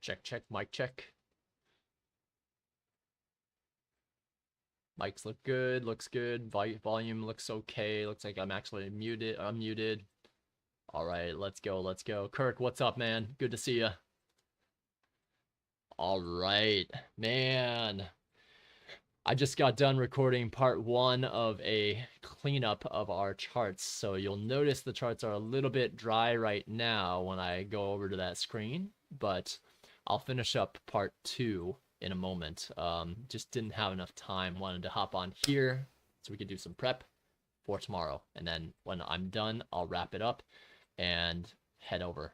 Check, check, mic check. Mics look good, looks good. Volume looks okay. Looks like I'm actually unmuted. All right, let's go, let's go. Kirk, what's up, man? Good to see you. All right, man. I just got done recording part 1 of a cleanup of our charts. So you'll notice the charts are a little bit dry right now when I go over to that screen, but I'll finish up part 2 in a moment. Just didn't have enough time. Wanted to hop on here so we could do some prep for tomorrow. And then when I'm done, I'll wrap it up and head over.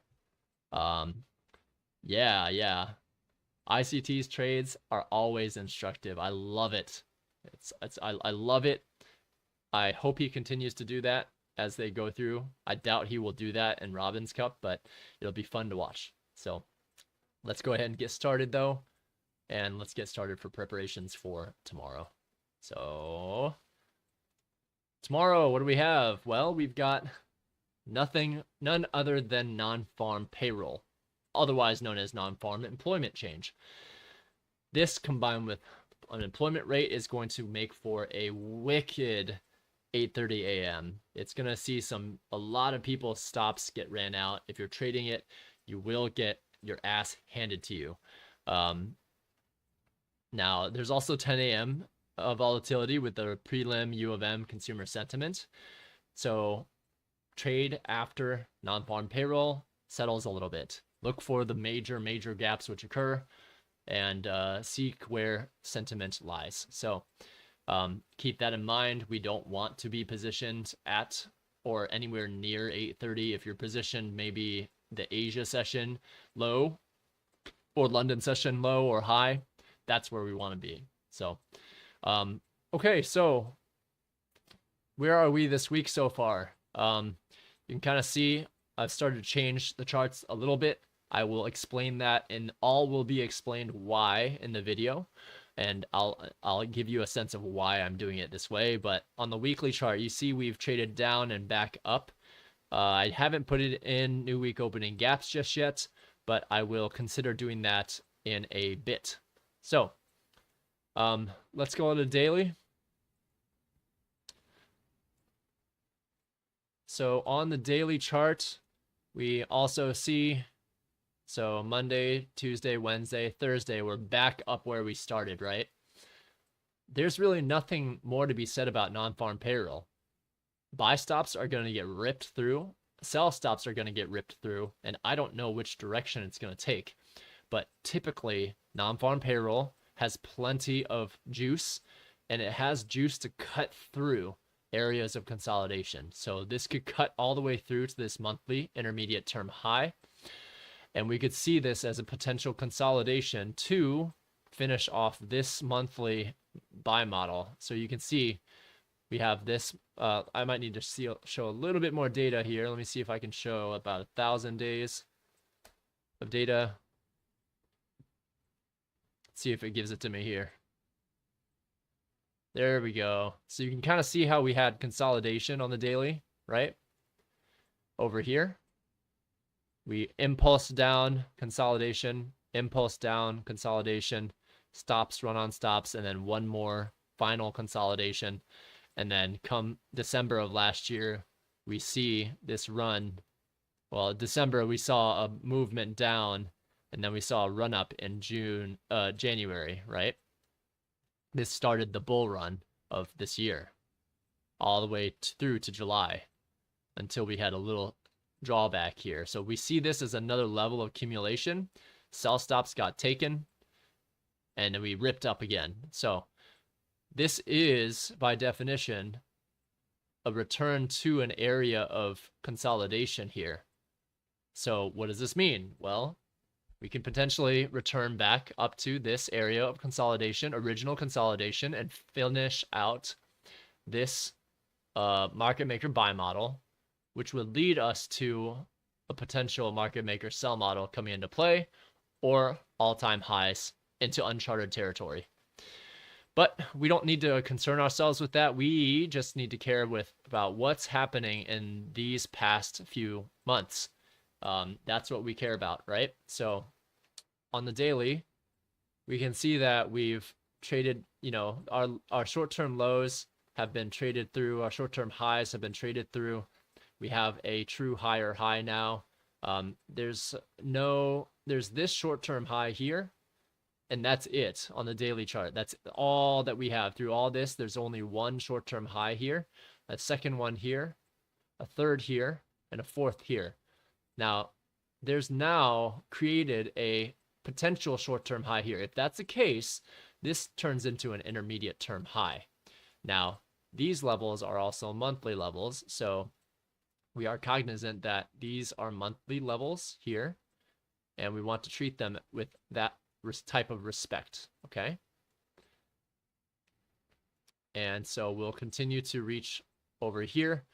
Yeah. ICT's trades are always instructive. I love it. I love it. I hope he continues to do that as they go through. I doubt he will do that in Robin's Cup, but it'll be fun to watch. So let's go ahead and get started though. And let's get started for preparations for tomorrow. So tomorrow, what do we have? Well, we've got none other than non-farm payroll, otherwise known as non-farm employment change. This combined with unemployment rate is going to make for a wicked 8:30 a.m. It's going to see a lot of people's stops get ran out. If you're trading it, you will get your ass handed to you. Now, there's also 10 a.m. Volatility with the prelim UoM consumer sentiment. So trade after non-farm payroll settles a little bit. Look for the major gaps which occur and seek where sentiment lies. So keep that in mind. We don't want to be positioned at or anywhere near 8:30. If you're positioned maybe the Asia session low or London session low or high, that's where we want to be. So okay, so where are we this week so far? You can kind of see I've started to change the charts a little bit. I will explain that, and all will be explained why in the video, and I'll give you a sense of why I'm doing it this way. But on the weekly chart, you see we've traded down and back up. I haven't put it in new week opening gaps just yet, but I will consider doing that in a bit. So let's go on to daily. So on the daily chart, we also see, so Monday, Tuesday, Wednesday, Thursday, we're back up where we started, right? There's really nothing more to be said about non-farm payroll. Buy stops are going to get ripped through. Sell stops are going to get ripped through. And I don't know which direction it's going to take. But typically, non-farm payroll has plenty of juice. And it has juice to cut through areas of consolidation. So this could cut all the way through to this monthly intermediate term high. And we could see this as a potential consolidation to finish off this monthly buy model. So you can see we have this. I might need to show a little bit more data here. Let me see if I can show about 1,000 days of data. Let's see if it gives it to me here. There we go. So you can kind of see how we had consolidation on the daily, right? Over here. We impulse down, consolidation, impulse down, consolidation, stops, run on stops, and then one more final consolidation. And then come December of last year, we see this run. Well, December, we saw a movement down, and then we saw a run up in January, right? This started the bull run of this year, all the way through to July, until we had a little drawback here. So we see this as another level of accumulation. Sell stops got taken, and then we ripped up again. So this is, by definition, a return to an area of consolidation here. So what does this mean? Well, we can potentially return back up to this area of consolidation, original consolidation, and finish out this market maker buy model, which would lead us to a potential market maker sell model coming into play, or all-time highs into uncharted territory. But we don't need to concern ourselves with that. We just need to care about what's happening in these past few months. That's what we care about, right? So on the daily, we can see that we've traded, you know, our short-term lows have been traded through, our short-term highs have been traded through. We have a true higher high now. There's this short-term high here, and that's it on the daily chart. That's all that we have through all this. There's only one short-term high here, a second one here, a third here, and a fourth here. Now, there's now created a potential short-term high here. If that's the case, this turns into an intermediate term high. Now, these levels are also monthly levels, so we are cognizant that these are monthly levels here, and we want to treat them with that type of respect, okay? And so we'll continue to reach over here.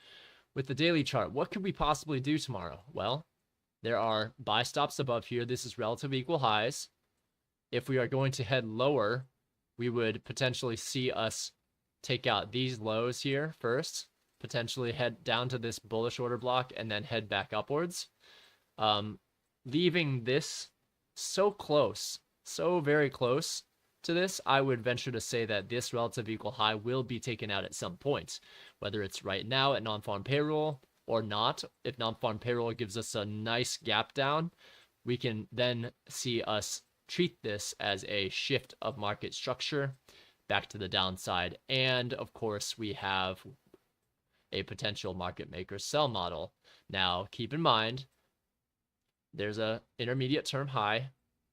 With the daily chart, what could we possibly do tomorrow? Well, there are buy stops above here. This is relative equal highs. If we are going to head lower, we would potentially see us take out these lows here first, potentially head down to this bullish order block, and then head back upwards. Leaving this so close, so very close to this, I would venture to say that this relative equal high will be taken out at some point, whether it's right now at non-farm payroll or not. If non-farm payroll gives us a nice gap down, we can then see us treat this as a shift of market structure back to the downside. And of course, we have a potential market maker sell model. Now, keep in mind, there's a intermediate term high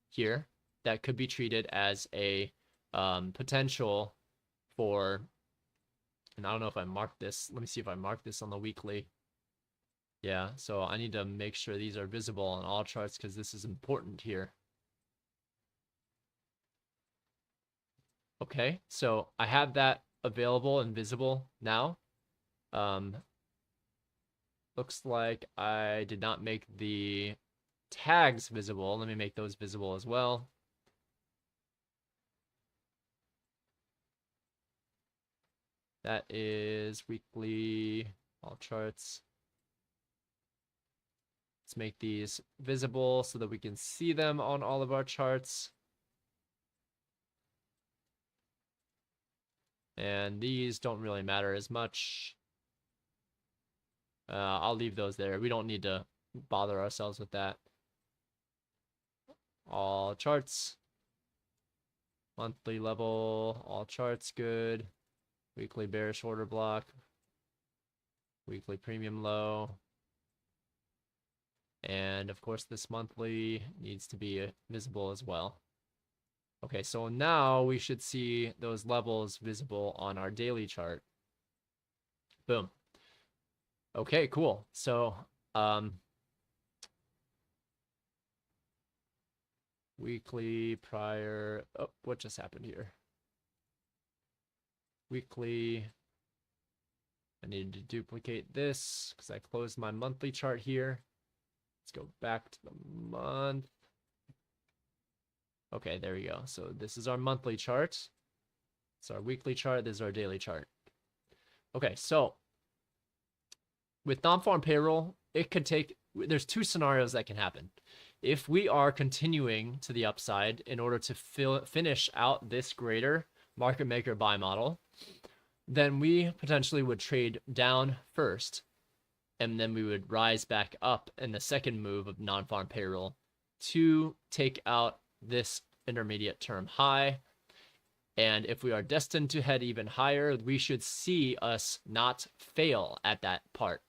here that could be treated as a potential for, and I don't know if I marked this. Let me see if I marked this on the weekly. Yeah, so I need to make sure these are visible on all charts because this is important here. Okay, so I have that available and visible now. Looks like I did not make the tags visible. Let me make those visible as well. That is weekly, all charts. Let's make these visible so that we can see them on all of our charts. And these don't really matter as much. I'll leave those there. We don't need to bother ourselves with that. All charts. Monthly level, all charts good. Weekly bearish order block. Weekly premium low. And of course, this monthly needs to be visible as well. Okay, so now we should see those levels visible on our daily chart. Boom. Okay, cool. So, weekly prior, oh, what just happened here? Weekly, I needed to duplicate this because I closed my monthly chart here. Let's go back to the month. Okay, there we go. So this is our monthly chart. It's our weekly chart. This is our daily chart. Okay, so with non-farm payroll, it could take, there's two scenarios that can happen. If we are continuing to the upside in order to finish out this greater market maker buy model, then we potentially would trade down first, and then we would rise back up in the second move of non-farm payroll to take out this intermediate term high. And if we are destined to head even higher, we should see us not fail at that part.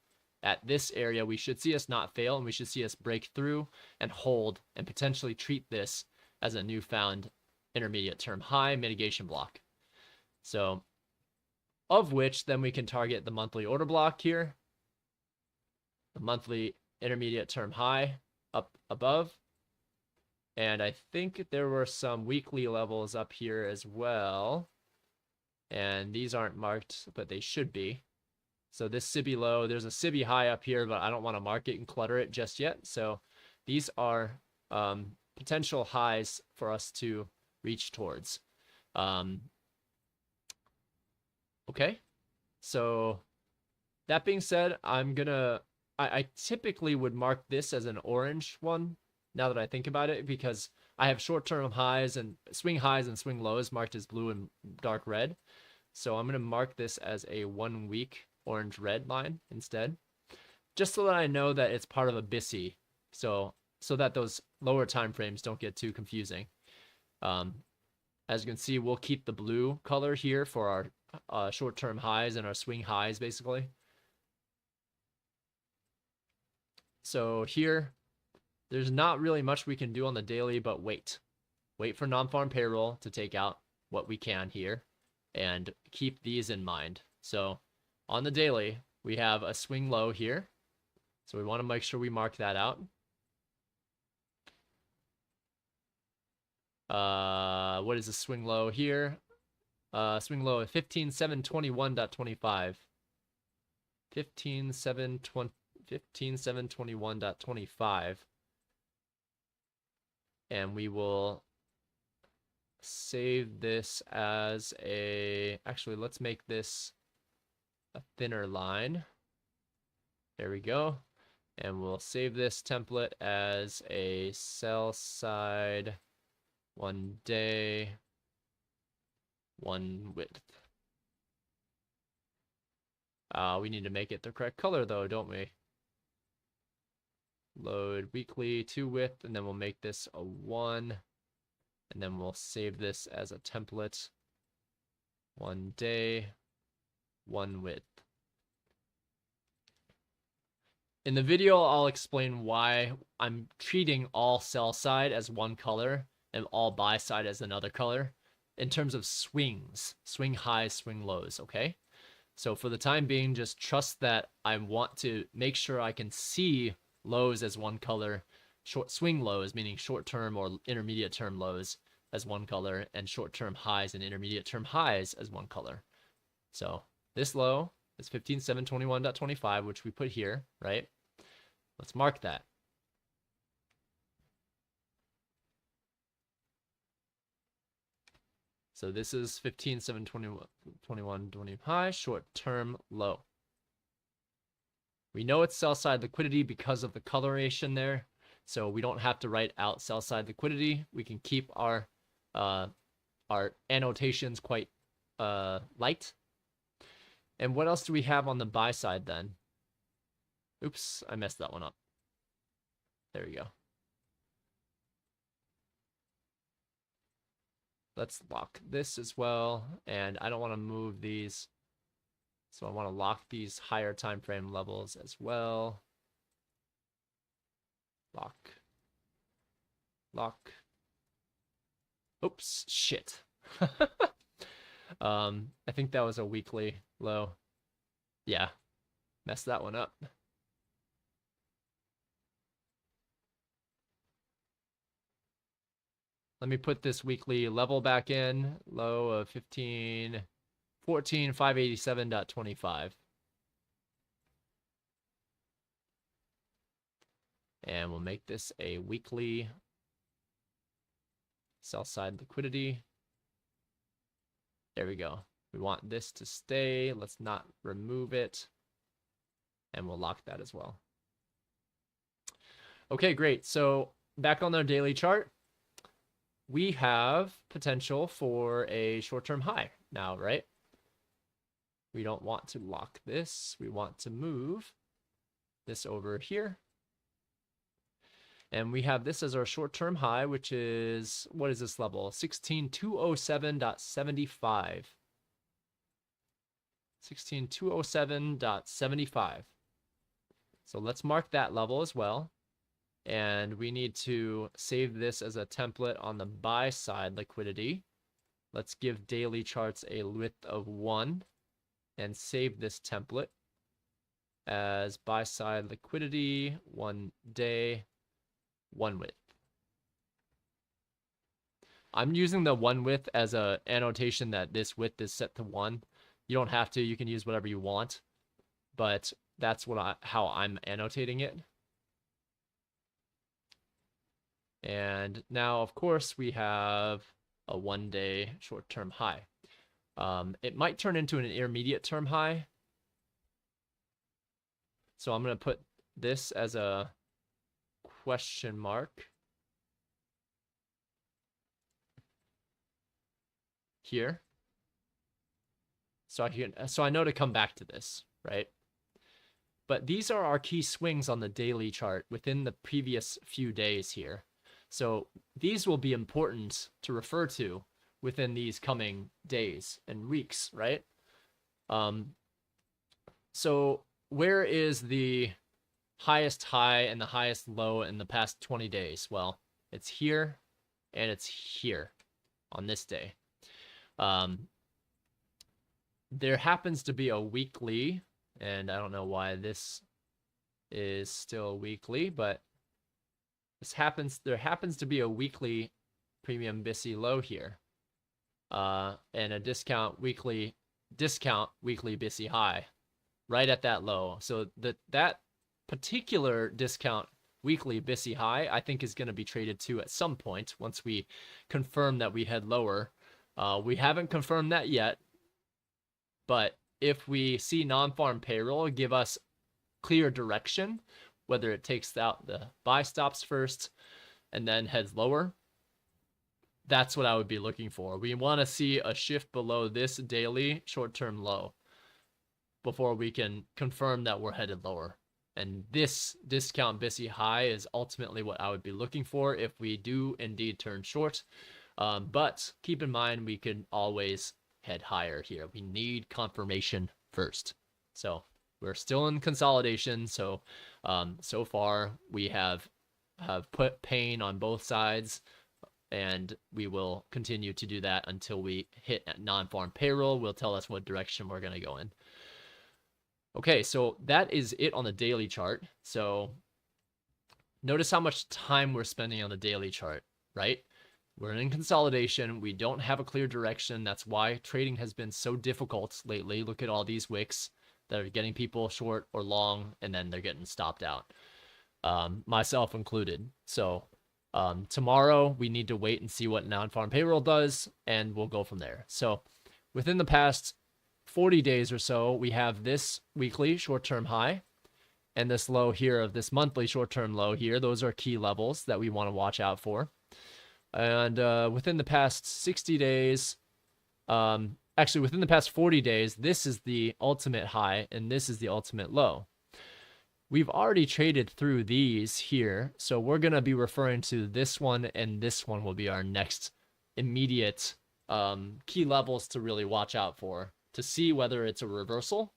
At this area, we should see us not fail, and we should see us break through and hold and potentially treat this as a newfound intermediate term high mitigation block. So, of which then we can target the monthly order block here, the monthly intermediate term high up above. And I think there were some weekly levels up here as well. And these aren't marked, but they should be. So this SIBI low, there's a SIBI high up here, but I don't want to mark it and clutter it just yet. So these are potential highs for us to reach towards. Okay, so that being said, I typically would mark this as an orange one now that I think about it, because I have short-term highs and swing lows marked as blue and dark red. So I'm going to mark this as a 1 week orange-red line instead, just so that I know that it's part of a BISI. So that those lower time frames don't get too confusing. As you can see, we'll keep the blue color here for our short-term highs and our swing highs, basically. So here, there's not really much we can do on the daily, but wait. Wait for non-farm payroll to take out what we can here, and keep these in mind. So on the daily, we have a swing low here. So we want to make sure we mark that out. What is the swing low here? Swing low at 15.721.25. 15.721.25. And we will save this as a, actually, let's make this a thinner line. There we go. And we'll save this template as a sell side 1 day, 1 width. We need to make it the correct color though, don't we? Load weekly 2 width, and then we'll make this a 1. And then we'll save this as a template. 1 day, 1 width. In the video, I'll explain why I'm treating all sell side as one color and all buy side as another color in terms of swings, swing highs, swing lows, okay? So for the time being, just trust that I want to make sure I can see lows as one color, short swing lows, meaning short-term or intermediate-term lows as one color, and short-term highs and intermediate-term highs as one color. So this low is 15.721.25, which we put here, right? Let's mark that. So this is 15.721.20 high, short-term low. We know it's sell-side liquidity because of the coloration there, so we don't have to write out sell-side liquidity. We can keep our annotations quite light. And what else do we have on the buy side then? Oops, I messed that one up. There we go. Let's lock this as well, and I don't want to move these, so I want to lock these higher time frame levels as well. Lock. Oops, shit. I think that was a weekly low. Yeah, messed that one up. Let me put this weekly level back in. Low of 14.587.25. And we'll make this a weekly sell side liquidity. There we go. We want this to stay. Let's not remove it. And we'll lock that as well. Okay, great. So back on our daily chart, we have potential for a short-term high now, right? We don't want to lock this. We want to move this over here. And we have this as our short-term high, which is, what is this level? 16.207.75. 16.207.75. So let's mark that level as well. And we need to save this as a template on the buy side liquidity. Let's give daily charts a width of 1 and save this template as buy side liquidity, 1 day, 1 width. I'm using the 1 width as a annotation that this width is set to 1. You don't have to, you can use whatever you want, but that's how I'm annotating it. And now, of course, we have a 1 day short-term high. It might turn into an intermediate term high. So I'm going to put this as a question mark. here. So I know to come back to this, right? But these are our key swings on the daily chart within the previous few days here. So these will be important to refer to within these coming days and weeks, right? So where is the highest high and the highest low in the past 20 days? Well, it's here and it's here on this day. There happens to be a weekly, and I don't know why this is still weekly, but there happens to be a weekly premium BISI low here, and a discount weekly BISI high right at that low. So that particular discount weekly BISI high, I think, is going to be traded to at some point once we confirm that we head lower. We haven't confirmed that yet, but if we see non-farm payroll give us clear direction, whether it takes out the buy stops first and then heads lower, that's what I would be looking for. We want to see a shift below this daily short-term low before we can confirm that we're headed lower. And this discount BISI high is ultimately what I would be looking for if we do indeed turn short. But keep in mind, we can always head higher here. We need confirmation first. So we're still in consolidation. So so far we have put pain on both sides, and we will continue to do that until we hit non-farm payroll. Will tell us what direction we're going to go in. Okay, so that is it on the daily chart. So notice how much time we're spending on the daily chart, right? We're in consolidation. We don't have a clear direction. That's why trading has been so difficult lately. Look at all these wicks that are getting people short or long, and then they're getting stopped out, myself included. So tomorrow we need to wait and see what non-farm payroll does, and we'll go from there. So within the past 40 days or so, we have this weekly short-term high and this low here of this monthly short-term low here. Those are key levels that we want to watch out for. And within the past 60 days, actually within the past 40 days, this is the ultimate high and this is the ultimate low. We've already traded through these here, so we're going to be referring to this one, and this one will be our next immediate key levels to really watch out for, to see whether it's a reversal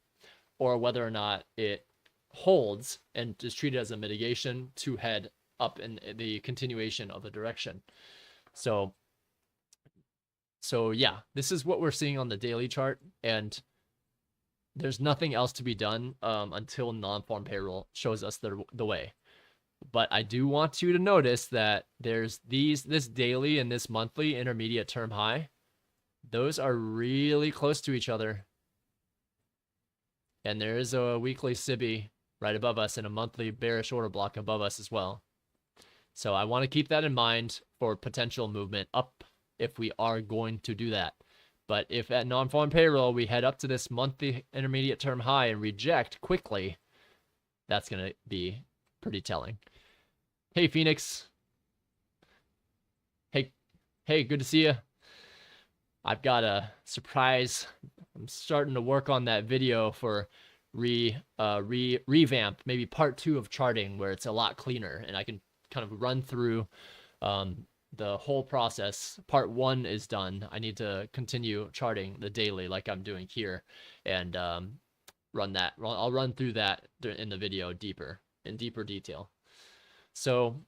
or whether or not it holds and is treated as a mitigation to head up in the continuation of the direction. So yeah, this is what we're seeing on the daily chart, and there's nothing else to be done until non-farm payroll shows us the way. But I do want you to notice that there's this daily and this monthly intermediate term high. Those are really close to each other. And there is a weekly SIBI right above us and a monthly bearish order block above us as well. So I want to keep that in mind for potential movement up if we are going to do that. But if at non-farm payroll we head up to this monthly intermediate term high and reject quickly, that's going to be pretty telling. Hey, Phoenix. Hey, good to see you. I've got a surprise. I'm starting to work on that video for revamp, maybe part 2 of charting, where it's a lot cleaner and I can kind of run through the whole process. Part 1 is done. I need to continue charting the daily like I'm doing here, and run that. I'll run through that in the video in deeper detail. So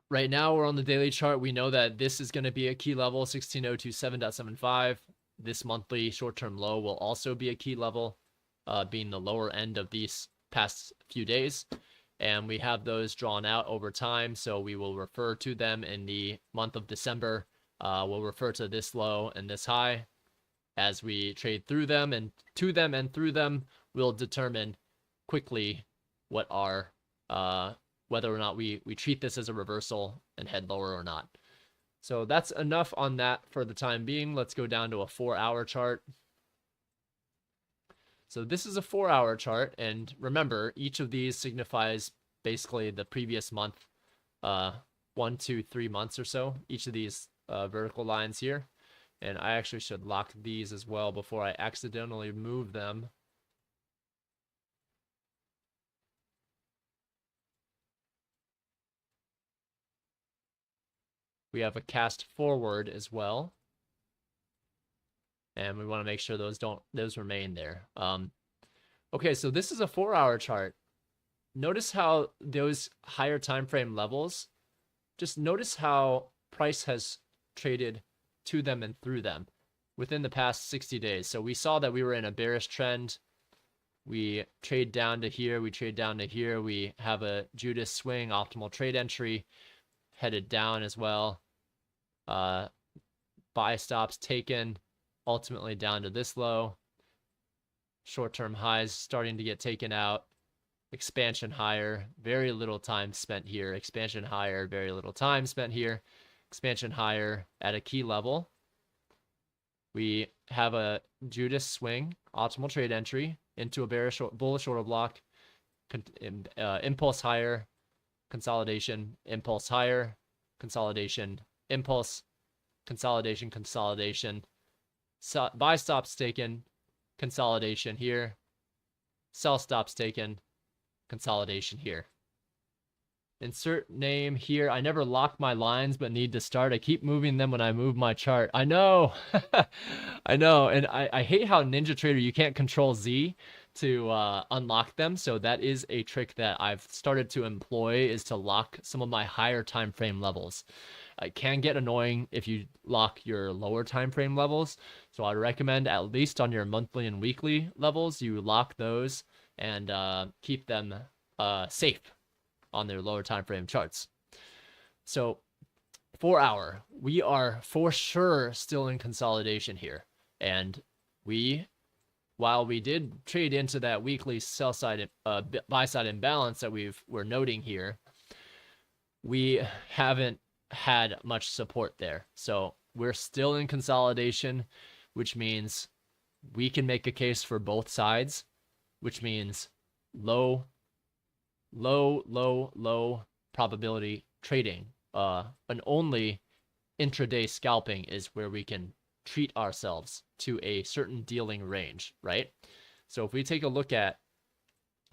right now we're on the daily chart. We know that this is going to be a key level, 16027.75. This monthly short-term low will also be a key level, being the lower end of these past few days. And we have those drawn out over time, so we will refer to them in the month of December. We'll refer to this low and this high as we trade through them, and to them and through them, we'll determine quickly what our whether or not we treat this as a reversal and head lower or not. So that's enough on that for the time being. Let's go down to a 4-hour chart. So this is a 4-hour chart, and remember, each of these signifies basically the previous month, 1, 2, 3 months or so, each of these vertical lines here. And I actually should lock these as well before I accidentally move them. We have a cast forward as well. And we want to make sure those remain there. Okay, so this is a 4-hour chart. Notice how those higher time frame levels, just notice how price has traded to them and through them within the past 60 days. So we saw that we were in a bearish trend. We trade down to here. We trade down to here. We have a Judas swing, optimal trade entry, headed down as well. Buy stops taken, ultimately down to this low. Short-term highs starting to get taken out. Expansion higher, very little time spent here. Expansion higher, very little time spent here. Expansion higher at a key level. We have a Judas swing, optimal trade entry into a bearish bullish order block. Impulse higher, consolidation, impulse higher, consolidation, impulse, consolidation, consolidation. Buy stops taken, consolidation here. Sell stops taken, consolidation here. Insert name here. I never lock my lines, but need to start. I keep moving them when I move my chart. I know. I know. And I hate how NinjaTrader, you can't control Z to unlock them. So that is a trick that I've started to employ, is to lock some of my higher time frame levels. It can get annoying if you lock your lower time frame levels. So I'd recommend, at least on your monthly and weekly levels, you lock those and keep them safe on their lower time frame charts. So 4-hour, we are for sure still in consolidation here. And while we did trade into that weekly sell side, buy side imbalance that we're noting here, we haven't had much support there. So we're still in consolidation, which means we can make a case for both sides, which means low probability trading. And only intraday scalping is where we can treat ourselves to a certain dealing range, right? So if we take a look at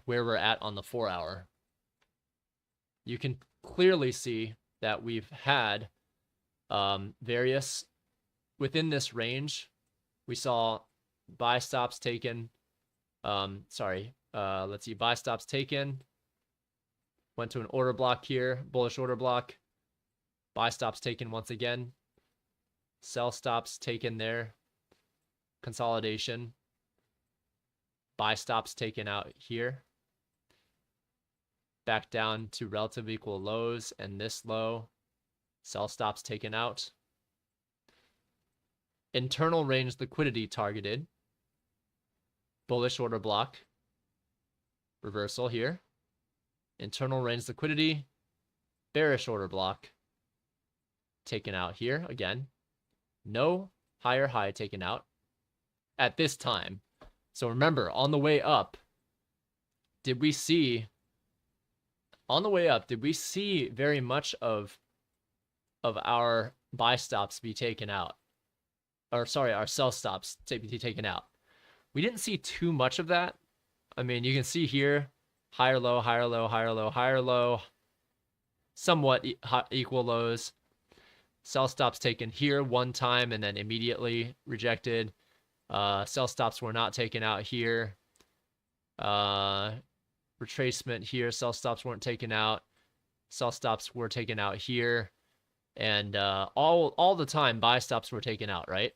where we're at on the 4-hour, you can clearly see that we've had various within this range. We saw buy stops taken. Let's see, buy stops taken. Went to an order block here, bullish order block. Buy stops taken once again. Sell stops taken there. Consolidation. Buy stops taken out here. Back down to relative equal lows and this low. Sell stops taken out. Internal range liquidity targeted. Bullish order block. Reversal here. Internal range liquidity. Bearish order block. Taken out here again. No higher high taken out at this time. So remember, on the way up, did we see very much of our buy stops be taken out? Or sorry, our sell stops to be taken out. We didn't see too much of that. I mean, you can see here, higher low, higher low, higher low, higher low, somewhat equal lows. Sell stops taken here one time and then immediately rejected. Sell stops were not taken out here. Retracement here, sell stops weren't taken out. Sell stops were taken out here. And all the time, buy stops were taken out, right?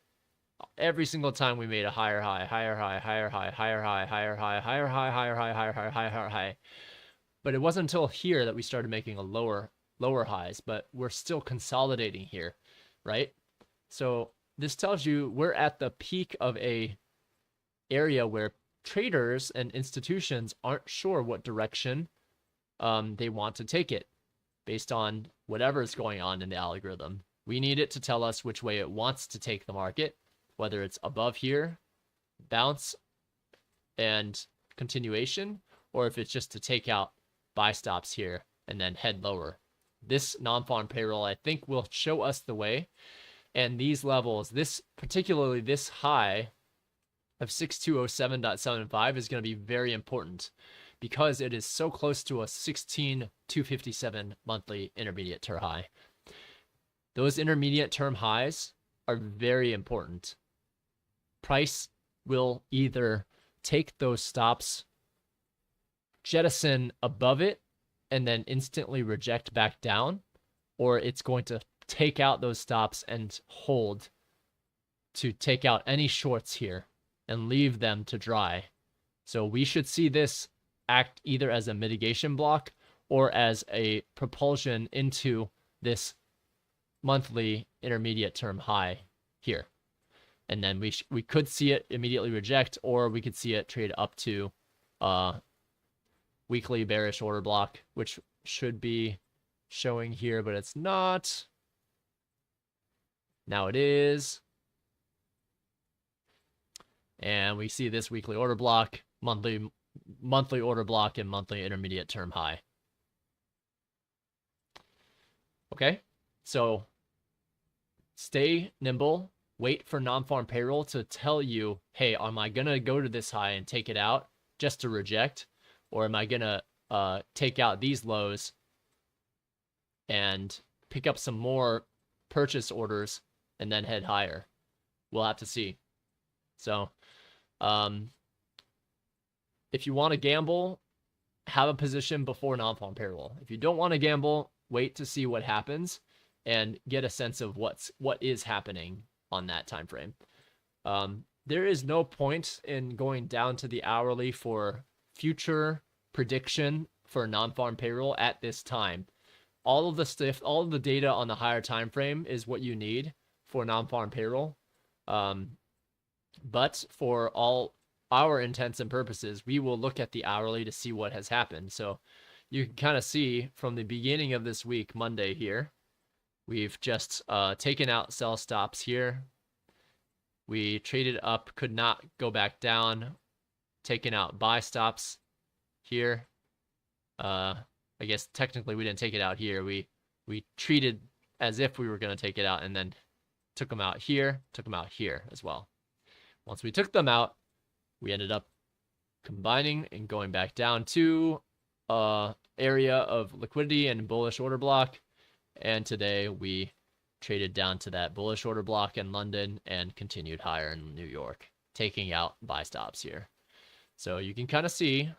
Every single time we made a higher high, higher high, higher high, higher high, higher high, higher high, higher high, higher high, higher high. But it wasn't until here that we started making a lower highs, but we're still consolidating here, right? So this tells you we're at the peak of a area where traders and institutions aren't sure what direction they want to take it based on whatever is going on in the algorithm. We need it to tell us which way it wants to take the market, whether it's above here, bounce and continuation, or if it's just to take out buy stops here and then head lower. This non-farm payroll, I think, will show us the way. And these levels, particularly this high of 6207.75 is going to be very important because it is so close to a 16,257 monthly intermediate term high. Those intermediate term highs are very important. Price will either take those stops, jettison above it, and then instantly reject back down, or it's going to take out those stops and hold to take out any shorts here and leave them to dry. So we should see this act either as a mitigation block or as a propulsion into this monthly intermediate term high here. And then we could see it immediately reject, or we could see it trade up to weekly bearish order block, which should be showing here, but it's not. Now it is. And we see this weekly order block, monthly order block, and monthly intermediate term high. Okay, so stay nimble. Wait for non-farm payroll to tell you, hey, am I going to go to this high and take it out just to reject? Or am I going to take out these lows and pick up some more purchase orders and then head higher? We'll have to see. So if you want to gamble, have a position before non-farm payroll. If you don't want to gamble, wait to see what happens and get a sense of what is happening on that time frame. There is no point in going down to the hourly for future prediction for non-farm payroll at this time. All of the data on the higher time frame is what you need for non-farm payroll. But for all our intents and purposes, we will look at the hourly to see what has happened. So you can kind of see from the beginning of this week, Monday here, we've just taken out sell stops here. We traded up, could not go back down, taken out buy stops here. I guess technically we didn't take it out here. We treated as if we were going to take it out, and then took them out here, took them out here as well. Once we took them out, we ended up combining and going back down to area of liquidity and bullish order block. And today we traded down to that bullish order block in London and continued higher in New York, taking out buy stops here. So you can kind of see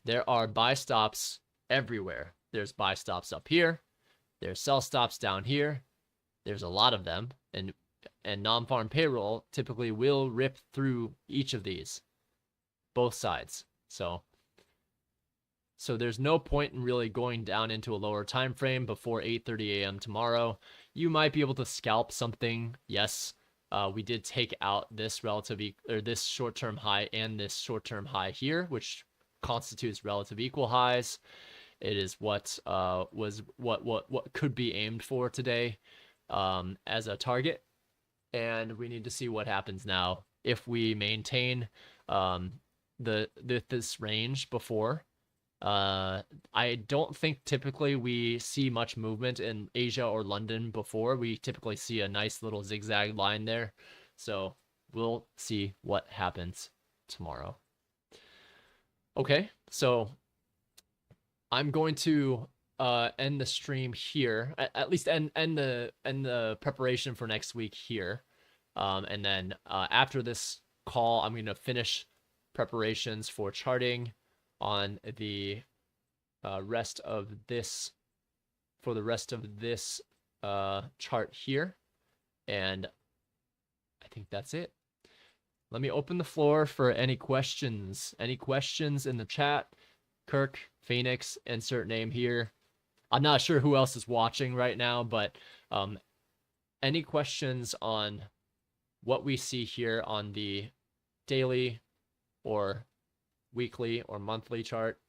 there are buy stops everywhere. There's buy stops up here. There's sell stops down here. There's a lot of them. And non-farm payroll typically will rip through each of these, both sides. So there's no point in really going down into a lower time frame before 8:30 a.m. tomorrow. You might be able to scalp something. Yes, we did take out this this short-term high and this short-term high here, which constitutes relative equal highs. It is what could be aimed for today as a target. And we need to see what happens now if we maintain this range before. I don't think typically we see much movement in Asia or London before. We typically see a nice little zigzag line there. So we'll see what happens tomorrow. Okay, so I'm going to end the stream here, at least end the preparation for next week here. And then after this call, I'm going to finish preparations for charting on the rest of this chart here. And I think that's it. Let me open the floor for any questions. Any questions in the chat? Kirk, Phoenix, insert name here. I'm not sure who else is watching right now, but any questions on what we see here on the daily or weekly or monthly chart?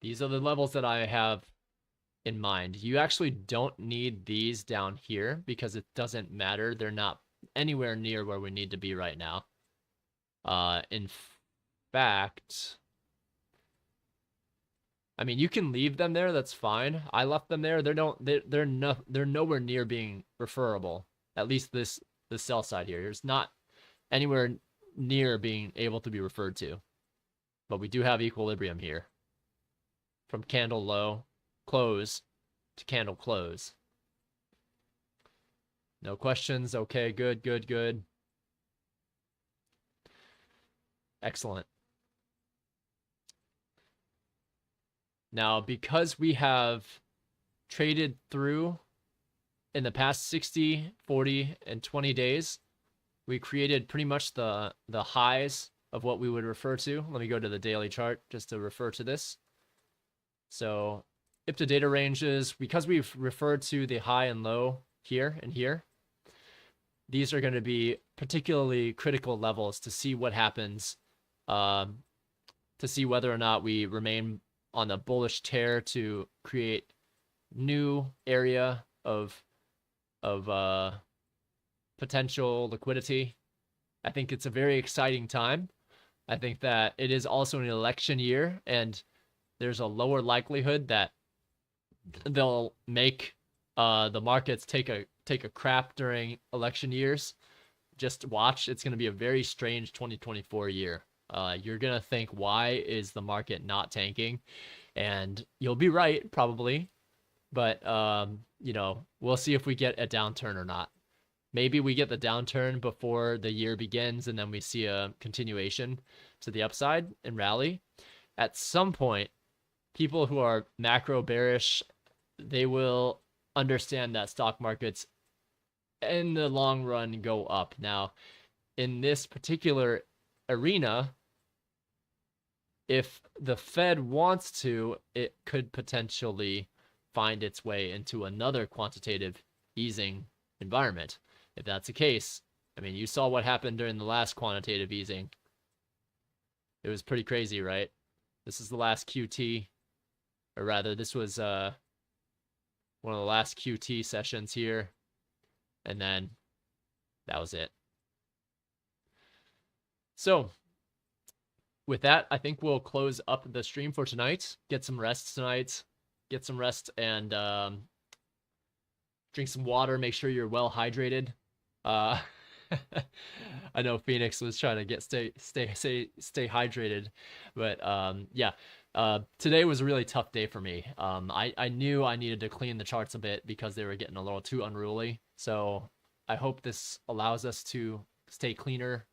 These are the levels that I have in mind. You actually don't need these down here because it doesn't matter. They're not anywhere near where we need to be right now. In fact, I mean, you can leave them there. That's fine. I left them there. They're nowhere near being referable. At least this sell side here. It's not anywhere near being able to be referred to. But we do have equilibrium here. From candle low close to candle close. No questions. Okay, good, good, good. Excellent. Now, because we have traded through in the past 60, 40, and 20 days, we created pretty much the highs of what we would refer to. Let me go to the daily chart just to refer to this. So if the data ranges, because we've referred to the high and low here and here, these are going to be particularly critical levels to see what happens, to see whether or not we remain on the bullish tear to create new area of potential liquidity. I think it's a very exciting time. I think that it is also an election year, and there's a lower likelihood that they'll make the markets take a crap during election years. Just watch. It's going to be a very strange 2024 year. You're going to think, why is the market not tanking? And you'll be right, probably. But, you know, we'll see if we get a downturn or not. Maybe we get the downturn before the year begins, and then we see a continuation to the upside and rally. At some point, people who are macro bearish, they will understand that stock markets in the long run go up. Now, in this particular arena, if the Fed wants to, it could potentially find its way into another quantitative easing environment. If that's the case, I mean, you saw what happened during the last quantitative easing. It was pretty crazy, right? This is the last QT, or rather, this was one of the last QT sessions here, and then that was it. So, with that, I think we'll close up the stream for tonight. Get some rest tonight. Get some rest and drink some water. Make sure you're well hydrated. I know Phoenix was trying to stay hydrated, but yeah. Today was a really tough day for me. I knew I needed to clean the charts a bit because they were getting a little too unruly. So I hope this allows us to stay cleaner.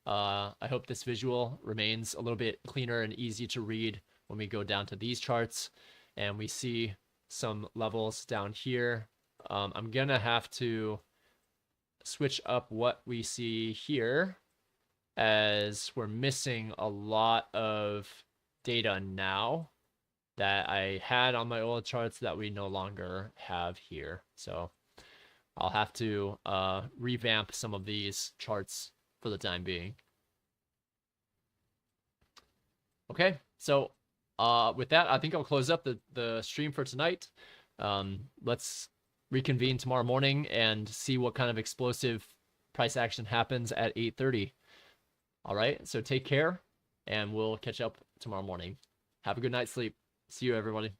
I hope this visual remains a little bit cleaner and easy to read when we go down to these charts and we see some levels down here. I'm gonna have to switch up what we see here, as we're missing a lot of data now that I had on my old charts that we no longer have here. So I'll have to revamp some of these charts for the time being. Okay, so with that, I think I'll close up the stream for tonight. Let's reconvene tomorrow morning and see what kind of explosive price action happens at 8:30. All right, so take care, and we'll catch up tomorrow morning. Have a good night's sleep. See you, everybody.